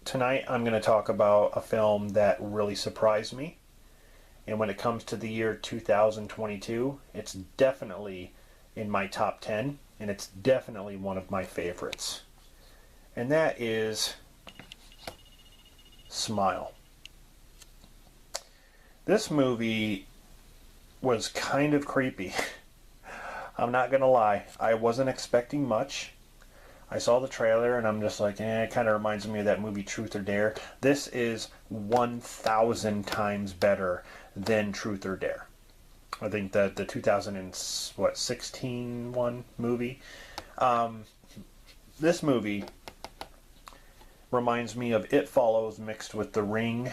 Tonight I'm going to talk about a film that really surprised me. And when it comes to the year 2022, it's definitely in my top 10, and it's definitely one of my favorites. And that is Smile. This movie was kind of creepy. I'm not going to lie. I wasn't expecting much. I saw the trailer and I'm just like, it kind of reminds me of that movie Truth or Dare. This is 1,000 times better than Truth or Dare. I think the 2016 one movie. This movie reminds me of It Follows mixed with The Ring.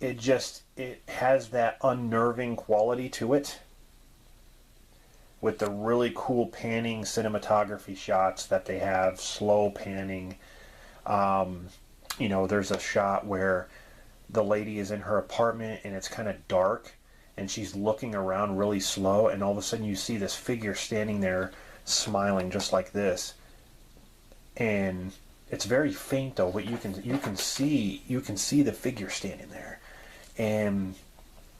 It has that unnerving quality to it, with the really cool panning cinematography shots that they have, slow panning. There's a shot where the lady is in her apartment and it's kind of dark and she's looking around really slow, and all of a sudden you see this figure standing there smiling just like this. And it's very faint though, but you can see the figure standing there. And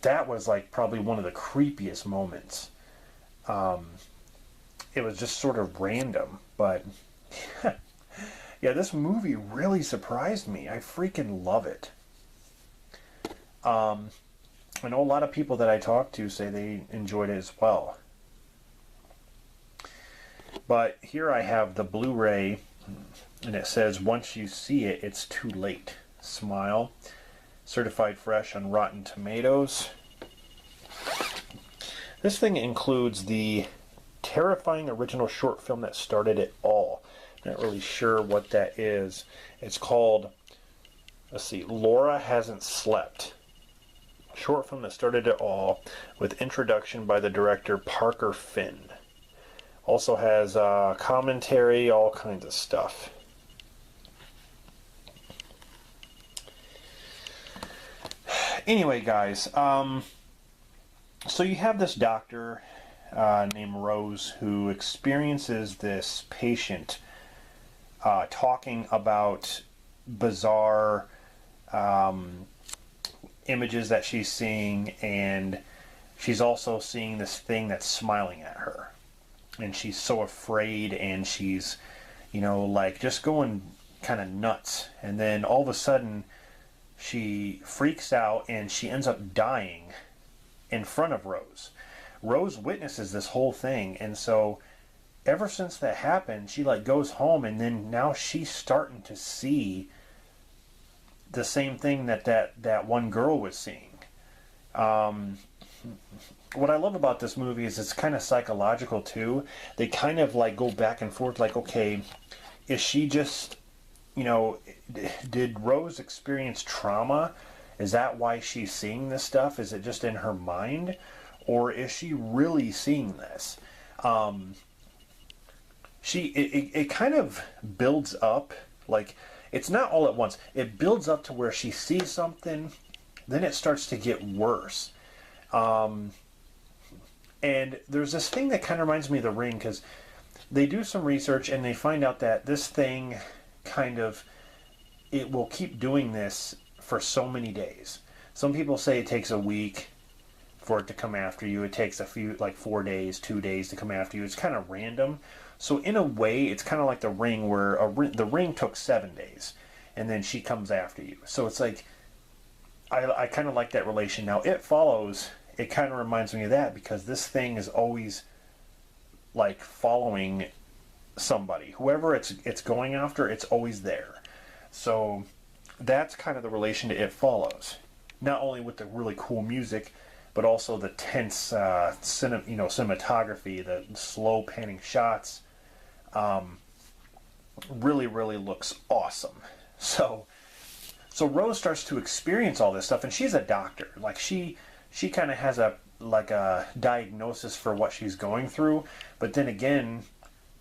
that was like probably one of the creepiest moments. It was just sort of random, but yeah, this movie really surprised me. I freaking love it. I know a lot of people that I talk to say they enjoyed it as well. But here I have the Blu-ray, and it says, once you see it, it's too late. Smile. Certified fresh on Rotten Tomatoes. This thing includes the terrifying original short film that started it all. Not really sure what that is. It's called, let's see, Laura Hasn't Slept. Short film that started it all, with introduction by the director Parker Finn. Also has commentary, all kinds of stuff. Anyway, guys, so you have this doctor named Rose who experiences this patient talking about bizarre images that she's seeing, and she's also seeing this thing that's smiling at her. And she's so afraid, and she's, just going kind of nuts. And then all of a sudden, she freaks out and she ends up dying in front of Rose. Rose witnesses this whole thing, and so ever since that happened, she goes home, and then now she's starting to see the same thing that one girl was seeing. What I love about this movie is it's kind of psychological too. They kind of go back and forth, okay, is she just, did Rose experience trauma? Is that why she's seeing this stuff? Is it just in her mind? Or is she really seeing this? It kind of builds up, it's not all at once. It builds up to where she sees something, then it starts to get worse. And there's this thing that kind of reminds me of The Ring, because they do some research and they find out that this thing it will keep doing this for so many days. Some people say it takes a week for it to come after you. It takes a few, 4 days, 2 days to come after you. It's kind of random. So in a way, it's kind of like The Ring, where The Ring took 7 days, and then she comes after you. So it's I kind of like that relation. Now, It Follows, it kind of reminds me of that, because this thing is always following somebody. Whoever it's going after, it's always there. So that's kind of the relation to It Follows. Not only with the really cool music, but also the tense cinematography, the slow panning shots. Really, really looks awesome. So Rose starts to experience all this stuff, and she's a doctor. She kind of has a diagnosis for what she's going through, but then again,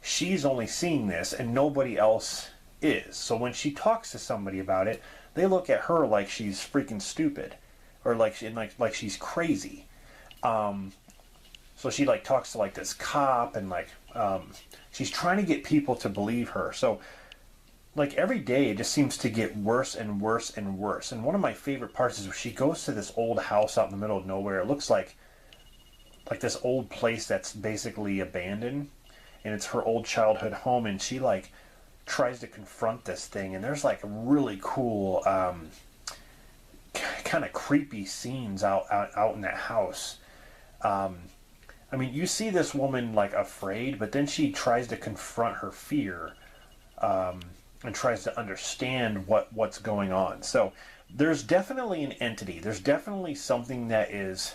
she's only seeing this, and nobody else is. So when she talks to somebody about it, they look at her like she's freaking stupid, or like she's crazy. So she talks to this cop, and she's trying to get people to believe her. So like every day it just seems to get worse and worse and worse. And one of my favorite parts is when she goes to this old house out in the middle of nowhere. It looks like this old place that's basically abandoned, and it's her old childhood home, and she like tries to confront this thing, and there's like really cool kind of creepy scenes out in that house. I mean, you see this woman like afraid, but then she tries to confront her fear, and tries to understand what's going on. So there's definitely an entity. There's definitely something that is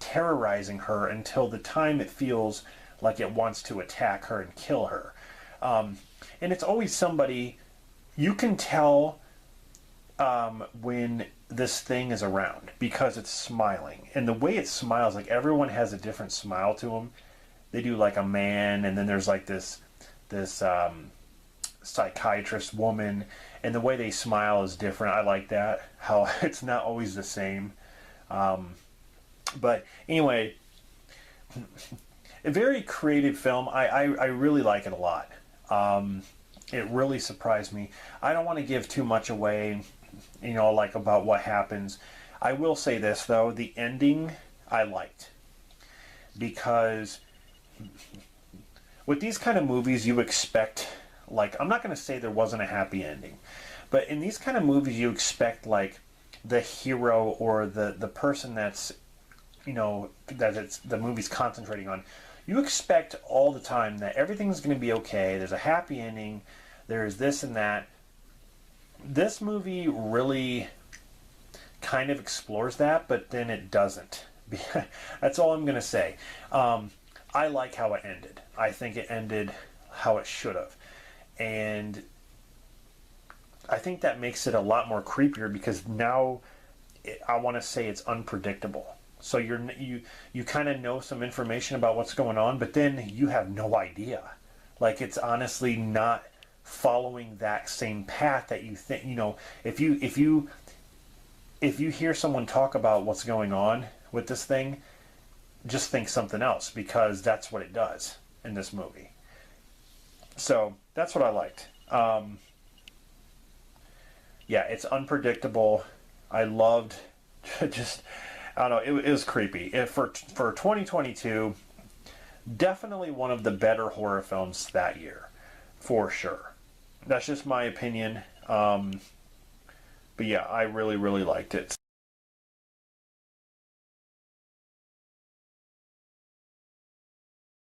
terrorizing her until the time it feels like it wants to attack her and kill her. And it's always somebody, you can tell when this thing is around because it's smiling. And the way it smiles, like everyone has a different smile to them. They do like a man, and then there's like this psychiatrist woman, and the way they smile is different. I like that, how it's not always the same. But anyway, a very creative film. I really like it a lot. It really surprised me. I don't want to give too much away, like about what happens. I will say this though, the ending I liked, because with these kind of movies you expect, like, I'm not going to say there wasn't a happy ending, but in these kind of movies you expect like the hero or the person that's that it's the movie's concentrating on. You expect all the time that everything's going to be okay. There's a happy ending. There's this and that. This movie really kind of explores that, but then it doesn't. That's all I'm going to say. I like how it ended. I think it ended how it should have. And I think that makes it a lot more creepier because now I want to say it's unpredictable. So you kind of know some information about what's going on, but then you have no idea. Like, it's honestly not following that same path that you think. If you hear someone talk about what's going on with this thing, just think something else, because that's what it does in this movie. So that's what I liked. Yeah, it's unpredictable. I loved just, I don't know, it was creepy. For 2022, definitely one of the better horror films that year, for sure. That's just my opinion. But yeah, I really, really liked it.